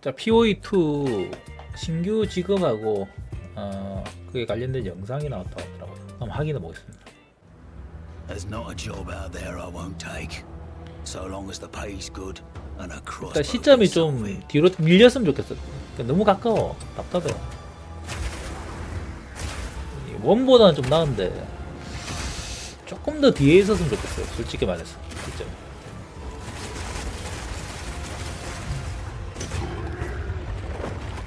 자, POE2 신규 직업하고 그에 관련된 영상이 나왔다고 하더라고요. 한번 확인해 보겠습니다. There's not a job out there I won't take, so long as the pay's good and a crossbow. 일단 시점이 좀 뒤로 밀렸으면 좋겠어. 너무 가까워. 답답해. 원보다는 좀 나은데 조금 더 뒤에 있었으면 좋겠어요. 솔직히 말해서. 시점.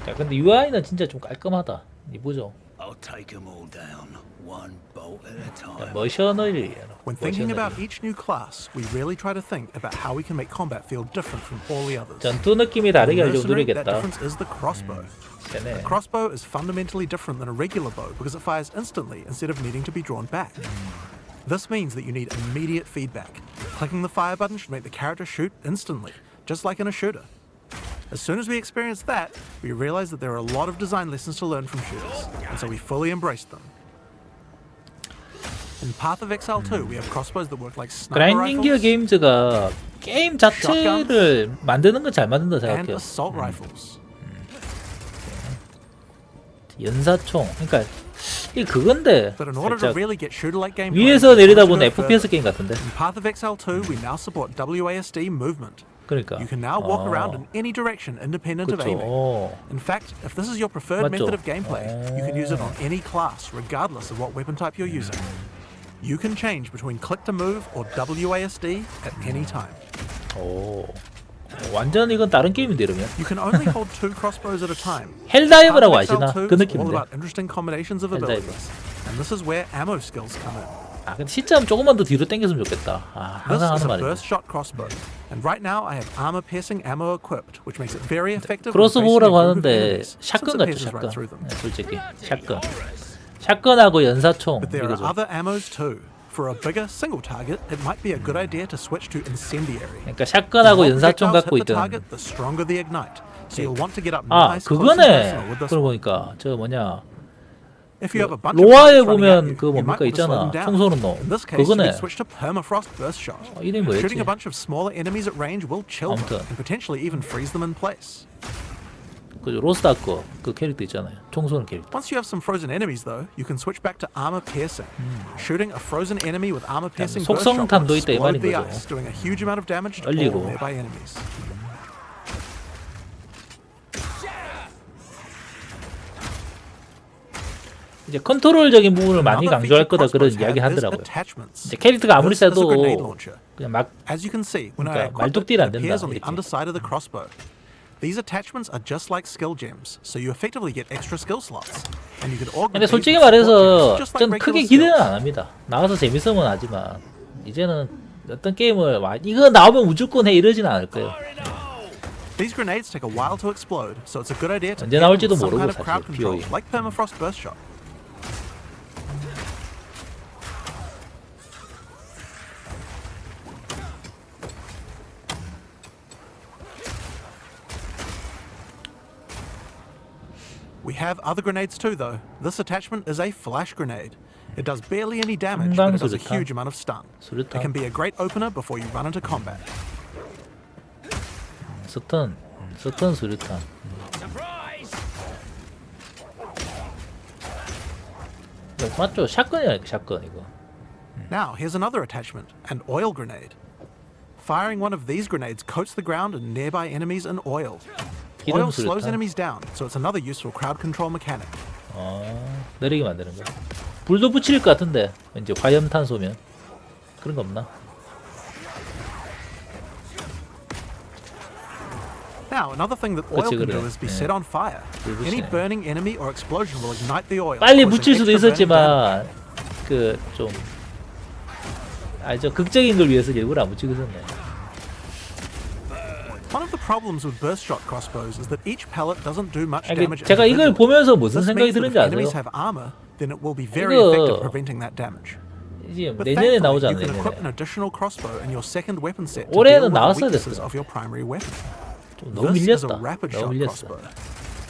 자, 근데 UI는 진짜 좀 깔끔하다. 이쁘죠? I'll take 'em all down, one bolt at a time. 머서너리. When thinking about each new class, we really try to think about how we can make combat feel different from all the others. 전투 느낌이 다르게 하려고 Mercenary, that 노력했다. difference is the crossbow. 네. A crossbow is fundamentally different than a regular bow because it fires instantly instead of needing to be drawn back. This means that you need immediate feedback. Clicking the fire button should make the character shoot instantly, just like in a shooter. As soon as we experienced that, we realized that there are a lot of design lessons to learn from shooters, and so we fully embraced them. In Path of Exile 2, we have crossbows that work like sniper 그라인딩 기어 rifles 게임즈가 게임 자체를 만드는 건 잘 만든다 and 생각해요. assault rifles. 연사총. 그러니까 이게 그건데 But in order to 살짝 really get shooter-like gameplay, 위에서 we 내리다 want 보는 to go FPS further. 게임 같은데. In Path of Exile 2, we now support WASD movement. 그러니까. You can now walk around in any direction independent of aiming. 그렇죠. In fact, if this is your preferred 맞죠? method of gameplay, you can use it on any class, regardless of what weapon type you're using. You can change between click to move or WASD at any time. 오. 완전 이건 다른 게임인데 이러면. You can only hold 2 crossbows at a time. 헬다이브라고 Path of 아시나? Exile 2 그 is all 느낌인데. about interesting combinations of 헬다이브. abilities, and this is where ammo skills come in. 아, 근데 시점 조금만 더 뒤로 당겼으면 좋겠다. 아, This 항상 is 하는 a burst 말이야. shot crossbow, and right now I have armor-piercing ammo equipped, which makes it very effective. when facing a 크로스보우라고 group of 하는데 enemies, since 샷건 it 같죠, pierces right 샷건. through them. 네, 솔직히 샷건. 샷건하고 연사총 But there are 이거죠. other ammos too. For a bigger single target, it might be a good idea to switch to incendiary. 그러니까 샷건하고 The more 연사총 projectiles 갖고 hit the 있던. target, the stronger the ignite. So you'll want to get up 아, nice, close and personal 그거네. with this 그러고 one. 보니까 저 뭐냐. If you have a bunch of 로아에 targets running 보면 at you, 그 you might 뭡니까 want to slow 있잖아. them down. 총 쏘는 놈. In this case, you 그거네. can switch to permafrost burst shot. 이름이 뭐였지? Shooting a bunch of smaller enemies at range will chill them 아무튼. and potentially even freeze them in place. 그죠. 로스트아크 그 캐릭터 있잖아요. 총 쏘는 캐릭터. Once you have some frozen enemies, though, you can switch back to armor piercing. Shooting a frozen enemy with armor piercing burst shot 속성탄도 will 있다 이 explode 말인 the 거죠. ice, doing a huge amount of damage to 얼리고. all nearby enemies. 이제 컨트롤적인 부분을 많이 Another 강조할 feature 거다 그런 crossbows 이야기 have is 하더라고요. attachments. 이제 캐릭터가 아무리 This is a 세도 grenade launcher. 그냥 막 As you can see, when 그러니까 I equip it, 말뚝딜이 안 it 된다, appears on the 이렇게. underside of the crossbow. These attachments are just like skill gems, so you effectively get extra skill slots, and you can augment 근데 these 솔직히 with support 말해서 gems, just like 전 크게 regular 기대는 skills. 안 합니다. 나와서 재밌으면 하지만 이제는 어떤 게임을 와 이거 나오면 무조건 해 이러진 않을 거예요. These grenades take a while to explode, so it's a good idea to 언제 pair them 나올지도 with some 모르고 kind of crowd 사실, control, POE. like permafrost burst shot. We have other grenades too, though. This attachment is a flash grenade. It does barely any damage, but it does a 수류탄. huge amount of stun. It 수류탄. can be a great opener before you run into combat. 스턴 수류탄. 이거 맞죠? 샷건이야 샷건 이거. Now, here's another attachment, an oil grenade. Firing one of these grenades coats the ground and nearby enemies in oil. 기름 Oil slows 수류탄. enemies down, so it's another useful crowd control mechanic. 내리게 만드는 거. 불도 붙일 것 같은데 이제 화염탄소면 그런 거 없나? Now, another thing that oil 그치, can 그래. do is be 예. set on fire. 불 Any 붙이네. burning enemy or explosion will ignite the oil. 빨리 causing 붙일 수도 extra burning damage. 있었지만 그 좀 저 극적인 걸 위해서 일부러 안 붙이고 있었네. One of the problems with burst shot crossbows is that each pellet doesn't do much 아니, damage. 제가 이걸 individually. 보면서 무슨 This 생각이 means that if 드는지 enemies 아세요? have armor, then it will be very 이거- effective preventing that damage. 이제 But 내년에 thankfully, 나오지 you 않나 can equip an 내년에. additional crossbow in your second weapon set to 올해는 deal with the 나왔어야 weaknesses 됐어요. of your primary weapon. 좀 너무 This is a 밀렸다. rapid 너무 shot 밀렸어. crossbow.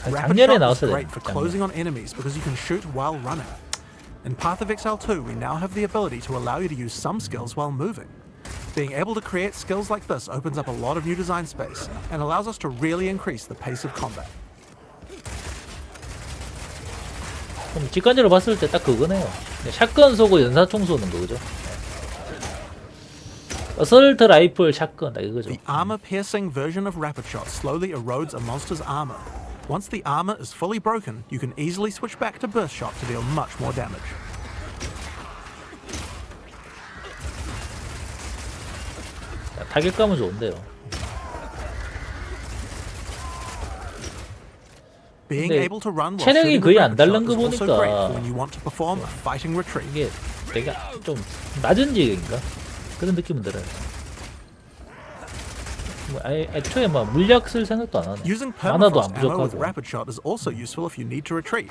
아니, Rapid 작년에 shot is 나왔어야 great for 됐다. closing on enemies because you can shoot while running. In Path of Exile 2, we now have the ability to allow you to use some skills while moving. Being able to create skills like this opens up a lot of new design space and allows us to really increase the pace of combat. 그럼 직관적으로 봤을 때 딱 그거네요. 샷건 쏘고 연사총 쏘는 거, 그죠? 어설트 라이플 샷건, 딱 이거죠. The armor-piercing version of rapid shot slowly erodes a monster's armor. Once the armor is fully broken, you can easily switch back to burst shot to deal much more damage. 타격감은 좋은데요. Being 근데 able to run while 체력이 shooting 거의 with 안 rapid 달린 shot 거 is also great 보니까 for when you want to perform a fighting retreat. 이게 되게 좀 낮은 지역인가? 그런 느낌은 들어요. 뭐 애초에 막 물약 쓸 생각도 안 하네. Using 만화도 안 permafrost ammo with 부족하고. rapid shot is also useful if you need to retreat.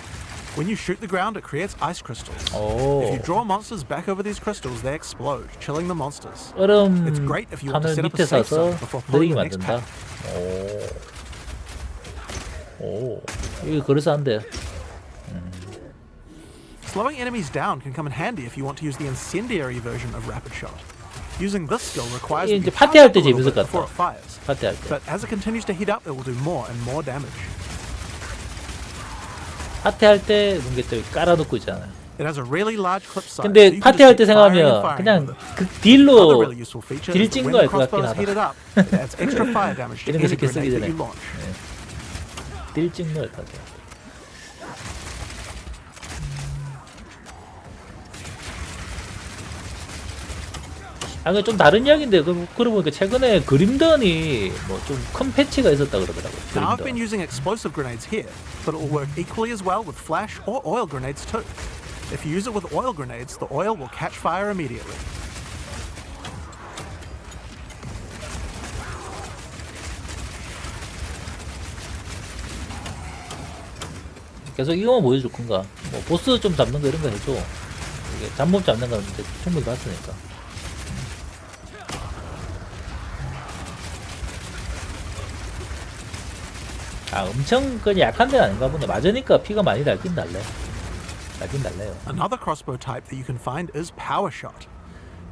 When you shoot the ground, it creates ice crystals. 오, If you draw monsters back over these crystals, they explode, chilling the monsters. 얼음 It's great if you want to 하늘 set up a 밑에 safe 서서 zone before pulling 느리게 the next 만든다. pack. 오, 이거 그럴싸한데. Slowing enemies down can come in handy if you want to use the incendiary version of rapid shot. Using this skill requires 이게 that 이제 you 파티 charge 할 up 때 a little 재밌을 bit 것 before 같다. it fires. 파티 할 때. But as it continues to heat up, it will do more and more damage. 파티 할 때 뭔가 또 깔아놓고 있잖아요. It has a really large clip size. so 근데 you can 파티 just 할 때 keep firing and 생각하면 firing 그냥 with it. 그 Another 딜로 really useful feature 딜 is that 찐 when 거일 the 것 같긴 crossbow is 하다. heated up, it adds extra fire damage to 이런 거 any 스킬 쓰기 grenade that 전에 you launch. 딜 찍는 걸 같아요. 아, 그 좀 다른 이야기인데 그러고 보니까 최근에 그림던이 뭐 좀 큰 패치가 있었다 그러더라고요. Now I've been 그림던. using explosive grenades here, but it will work equally as well with flash or oil grenades too. If you use it with oil grenades, the oil will catch fire immediately. 계속 이거만 보여줄 건가? 뭐 보스 좀 잡는 거 이런 거 해줘. 이게 잡몹 잡는 거 이제 충분히 봤으니까. 아, 엄청 그 약한 데는 아닌가 보네. 맞으니까 피가 많이 날긴 날래. 날긴 날래요. Another crossbow type that you can find is power shot.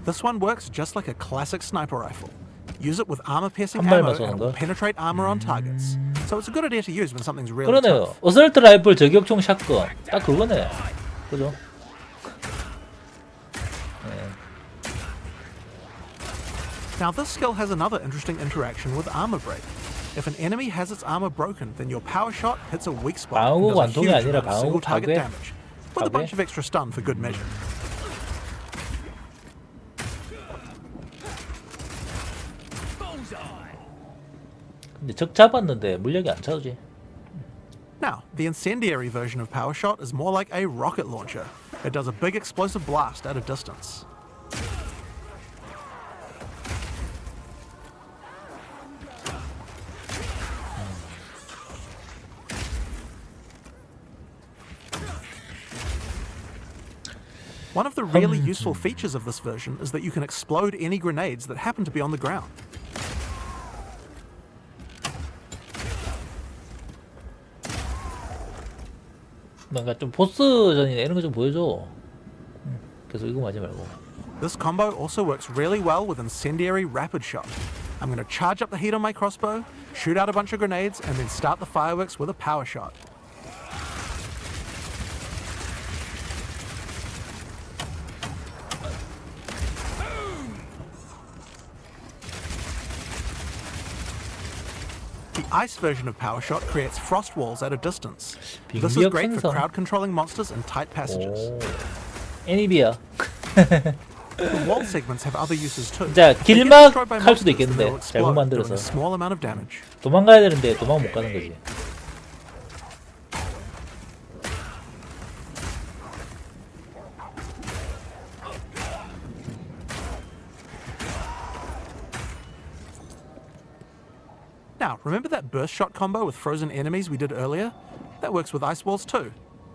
This one works just like a classic sniper rifle. Use it with armor-piercing 한 발만 ammo and 쏘는 it will 거? penetrate armor on targets. So it's a good idea to use when something's really 그러네요. tough. 어설트 라이플 저격총 샷건. 딱 그거네. 그죠? Now this skill has another interesting interaction with armor break. If an enemy has its armor broken, then your power shot hits a weak spot and 방어구 does a 관통이 huge 아니라 amount of 방어구 single target 파괴? damage, with a bunch of extra stun for good measure. 근데 적 잡았는데 물력이 안 차오지. Now, the incendiary version of power shot is more like a rocket launcher. It does a big explosive blast at a distance. One of the really useful features of this version is that you can explode any grenades that happen to be on the ground. 뭔가 좀 보스전이나 이런 거 좀 보여줘. 계속 이거 하지 말고. This combo also works really well with incendiary rapid shot. I'm going to charge up the heat on my crossbow, shoot out a bunch of grenades, and then start the fireworks with a power shot. The ice version of power shot creates frost walls at a distance. This is 빙벽 great for 생성. crowd controlling monsters in tight passages. 오. 애니비야. The wall segments have other uses too. 진짜 They get 길막 destroyed by 할 수도 monsters, then 있겠는데, they'll 잘못 explode, doing 만들어서. a small amount of damage. 도망가야 되는데 도망 못 가는 거지. Now, remember that burst shot combo with frozen enemies we did earlier? That works with ice walls too.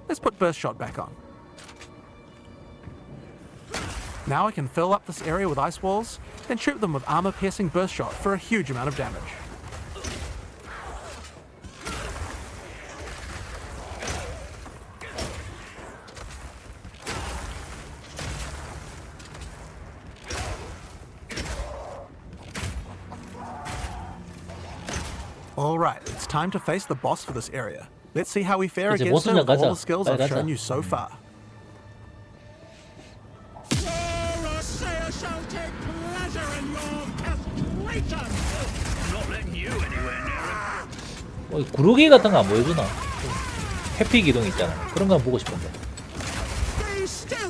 Let's put burst shot back on. Now I can fill up this area with ice walls, then shoot them with armor-piercing burst shot for a huge amount of damage. Alright, it's time to face the boss for this area. Let's see how we fare 이제 against him 보스전 with all 가자. the skills 빨리 I've 가자. shown you so far. I'm not letting you anywhere near him. 구르기 같은 거 안 보여주나? 회피 기능 있잖아. 그런 거 보고 싶은데.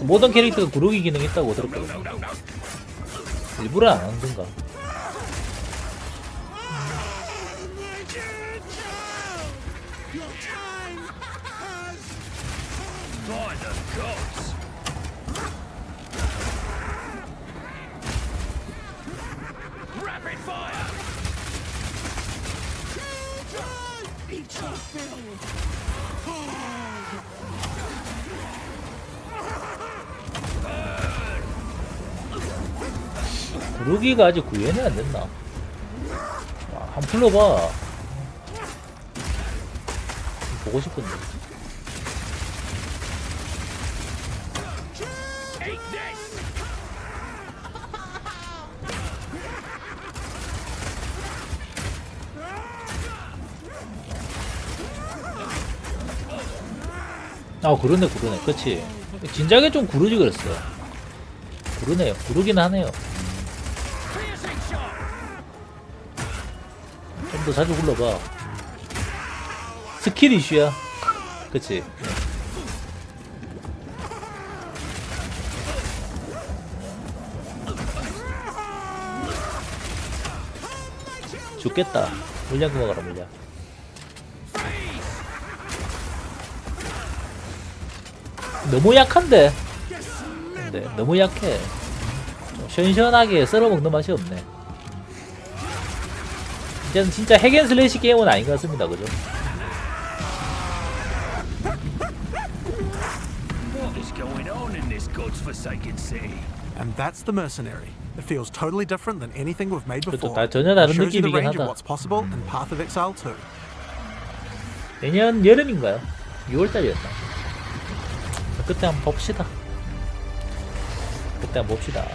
모든 캐릭터가 구르기 기능 있다고 들었거든. 일부러 안 하는 건가? By the gods. Rapid fire. 구르기가 아직 구현이 안 됐나? 한 풀러봐. 보고 싶은데. Eat this. 아, 그러네. 그치. 진작에 좀 구르지 그랬어. 구르네요. 구르긴 하네요. Piercing shot. 좀 더 자주 굴러봐. 스킬 이슈야. 그치. 죽겠다. 물량 먹어라, 물량. 너무 약한데? 근데 너무 약해. 좀 시원시원하게 썰어먹는 맛이 없네. 이제는 진짜 핵앤슬래시 게임은 아닌 것 같습니다. 그죠? What is going on in this godforsaken city? And that's the mercenary. It feels totally different than anything we've made 그것도 before. 다 전혀 다른 It shows you the 느낌이긴 range of 하다. what's possible in Path of Exile 2. 내년 여름인가요? 6월달이었나? 그때 한번 봅시다. 그때 한번 봅시다.